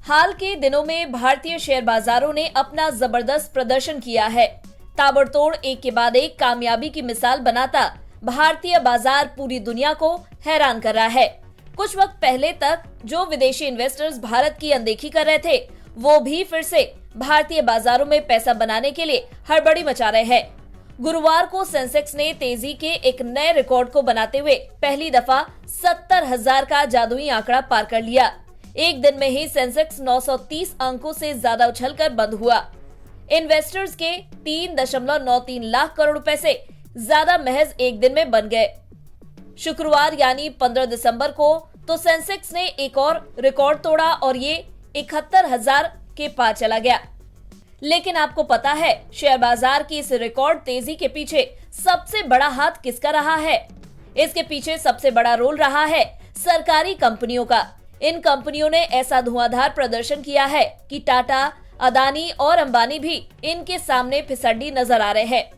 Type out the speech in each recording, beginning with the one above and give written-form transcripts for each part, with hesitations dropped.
हाल के दिनों में भारतीय शेयर बाजारों ने अपना जबरदस्त प्रदर्शन किया है। ताबड़तोड़ एक के बाद एक कामयाबी की मिसाल बनाता भारतीय बाजार पूरी दुनिया को हैरान कर रहा है। कुछ वक्त पहले तक जो विदेशी इन्वेस्टर्स भारत की अनदेखी कर रहे थे, वो भी फिर से भारतीय बाजारों में पैसा बनाने के लिए हड़बड़ी मचा रहे हैं। गुरुवार को सेंसेक्स ने तेजी के एक नए रिकॉर्ड को बनाते हुए पहली दफा 70,000 का जादुई आंकड़ा पार कर लिया। एक दिन में ही सेंसेक्स 930 अंकों से ज्यादा उछलकर बंद हुआ। इन्वेस्टर्स के 3.93 लाख करोड़ रुपए से ज्यादा महज एक दिन में बन गए। शुक्रवार यानी 15 दिसंबर को तो सेंसेक्स ने एक और रिकॉर्ड तोड़ा और ये 71,000 के पार चला गया। लेकिन आपको पता है, शेयर बाजार की इस रिकॉर्ड तेजी के पीछे सबसे बड़ा हाथ किसका रहा है? इसके पीछे सबसे बड़ा रोल रहा है सरकारी कंपनियों का। इन कंपनियों ने ऐसा धुआंधार प्रदर्शन किया है कि टाटा, अदानी और अंबानी भी इनके सामने फिसड्डी नजर आ रहे हैं।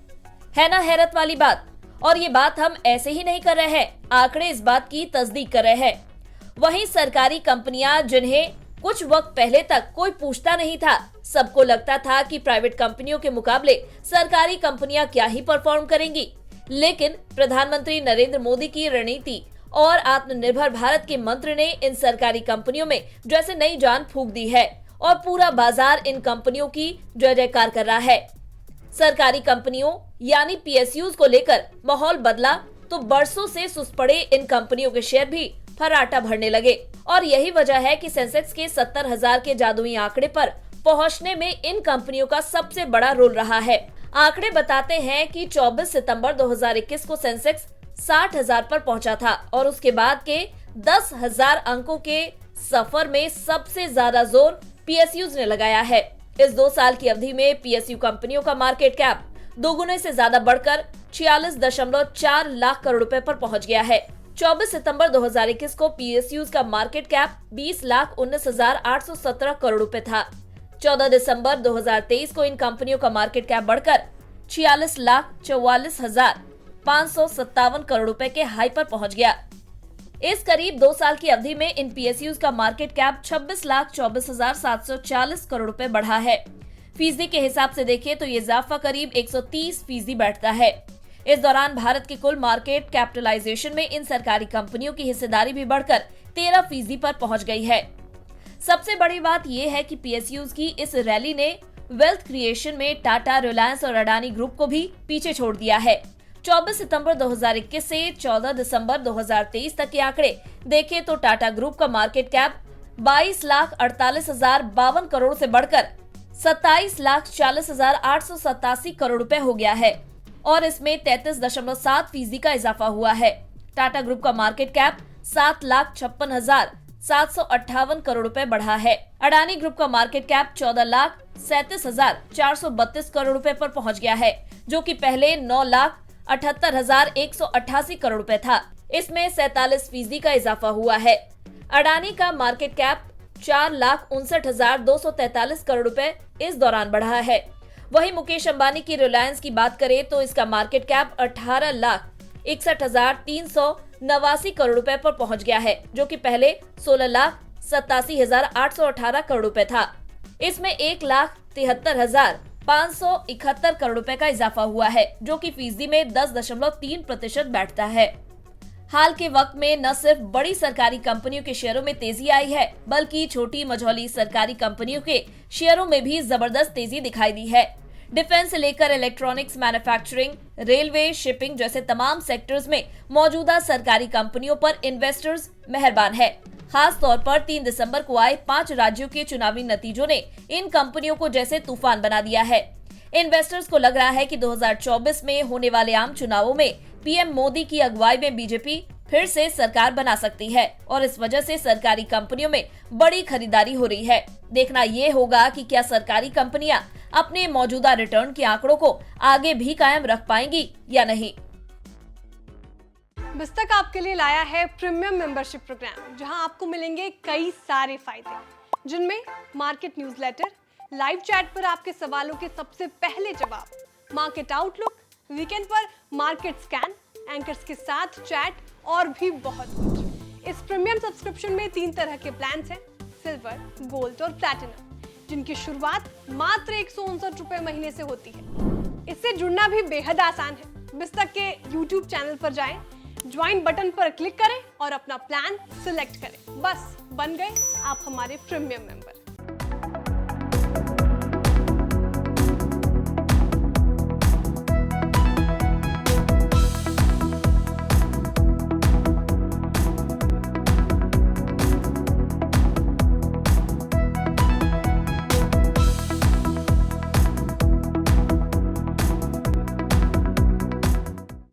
है ना हैरत वाली बात? और ये बात हम ऐसे ही नहीं कर रहे हैं, आंकड़े इस बात की तस्दीक कर रहे हैं। वहीं सरकारी कंपनियां, जिन्हें कुछ वक्त पहले तक कोई पूछता नहीं था, सबको लगता था कि प्राइवेट कंपनियों के मुकाबले सरकारी कंपनियां क्या ही परफॉर्म करेंगी। लेकिन प्रधानमंत्री नरेंद्र मोदी की रणनीति और आत्मनिर्भर भारत के मंत्र ने इन सरकारी कंपनियों में जैसे नई जान फूंक दी है और पूरा बाजार इन कंपनियों की जय जयकार कर रहा है। सरकारी कंपनियों यानी पीएसयूज को लेकर माहौल बदला तो बरसों से सुस्त पड़े इन कंपनियों के शेयर भी फर्राटा भरने लगे और यही वजह है कि सेंसेक्स के 70,000 के जादुई आंकड़े पर पहुंचने में इन कंपनियों का सबसे बड़ा रोल रहा है। आंकड़े बताते हैं कि 24 सितंबर 2021 को सेंसेक्स 60,000 पर पहुंचा था और उसके बाद के 10,000 अंकों के सफर में सबसे ज्यादा जोर पीएसयूज ने लगाया है। इस 2 साल की अवधि में पीएसयू कंपनियों का मार्केट कैप दोगुने से ज्यादा बढ़कर 46.4 लाख करोड़ रुपए पर पहुंच गया है। 24 सितंबर 2021 को पीएसयूज का मार्केट कैप 20,19,817 करोड़ रुपए था। 14 दिसंबर 2023 को इन कंपनियों का मार्केट कैप बढ़कर 46,44,557 करोड़ रुपए के हाई पर पहुंच गया। इस करीब 2 साल की अवधि में इन पीएसयूज का मार्केट कैप 26,24,740 करोड़ रुपए बढ़ा है। फीसदी के हिसाब से देखें तो ये इजाफा करीब 130% बैठता है। इस दौरान भारत के कुल मार्केट कैपिटलाइजेशन में इन सरकारी कंपनियों की हिस्सेदारी भी बढ़कर 13% पर पहुंच गई है। सबसे बड़ी बात यह है कि पीएसयूज की इस रैली ने वेल्थ क्रिएशन में टाटा, रिलायंस और अडानी ग्रुप को भी पीछे छोड़ दिया है। 24 सितंबर 2021 से 14 दिसंबर 2023 तक के आंकड़े देखें तो टाटा ग्रुप का मार्केट कैप 22,48,052 करोड़ से बढ़कर 27,40,887 करोड़ रुपए हो गया है और इसमें 33.7% का इजाफा हुआ है। टाटा ग्रुप का मार्केट कैप 7,56,758 करोड़ रुपए बढ़ा है। अडानी ग्रुप का मार्केट कैप 14,37,432 करोड़ रुपए पर पहुंच गया है, जो कि पहले 9,78,188 करोड़ रुपए था। इसमें 47% का इजाफा हुआ है। अडानी का मार्केट कैप 4,59,243 करोड़ रुपए इस दौरान बढ़ा है। वहीं मुकेश अंबानी की रिलायंस की बात करें तो इसका मार्केट कैप 18,61,389 करोड़ रुपए पर पहुंच गया है, जो कि पहले 16,87,818 करोड़ रुपए था। इसमें 1,73,571 करोड़ रुपए का इजाफा हुआ है, जो कि फीसदी में 10.3% बैठता है। हाल के वक्त में न सिर्फ बड़ी सरकारी कंपनियों के शेयरों में तेजी आई है, बल्कि छोटी मझौली सरकारी कंपनियों के शेयरों में भी जबरदस्त तेजी दिखाई दी है। डिफेंस से लेकर इलेक्ट्रॉनिक्स, मैन्युफैक्चरिंग, रेलवे, शिपिंग जैसे तमाम सेक्टर्स में मौजूदा सरकारी कंपनियों पर इन्वेस्टर्स मेहरबान है। खास तौर पर 3 दिसंबर को आए 5 राज्यों के चुनावी नतीजों ने इन कंपनियों को जैसे तूफान बना दिया है। इन्वेस्टर्स को लग रहा है कि 2024 में होने वाले आम चुनावों में पीएम मोदी की अगुवाई में बीजेपी फिर से सरकार बना सकती है और इस वजह से सरकारी कंपनियों में बड़ी खरीदारी हो रही है। देखना ये होगा कि क्या सरकारी कंपनियां अपने मौजूदा रिटर्न के आंकड़ों को आगे भी कायम रख पाएंगी या नहीं। बिस्तक आपके लिए लाया है प्रीमियम मेंबरशिप प्रोग्राम, जहां आपको मिलेंगे कई सारे फायदे, जिनमें मार्केट न्यूज़लेटर, लाइव चैट पर आपके सवालों के सबसे पहले जवाब, मार्केट आउटलुक, वीकेंड पर मार्केट स्कैन, एंकर्स के साथ चैट और भी बहुत कुछ। इस प्रीमियम सब्सक्रिप्शन में 3 तरह के प्लान्स हैं। सिल्वर, गोल्ड और प्लैटिनम, जिनकी शुरुआत मात्र 159 रुपए महीने से होती है। इससे जुड़ना भी बेहद आसान है। बिस्तक के YouTube चैनल पर जाएं, ज्वाइन बटन पर क्लिक करें और अपना प्लान सिलेक्ट करें। बस बन गए आप हमारे प्रीमियम मेंबर।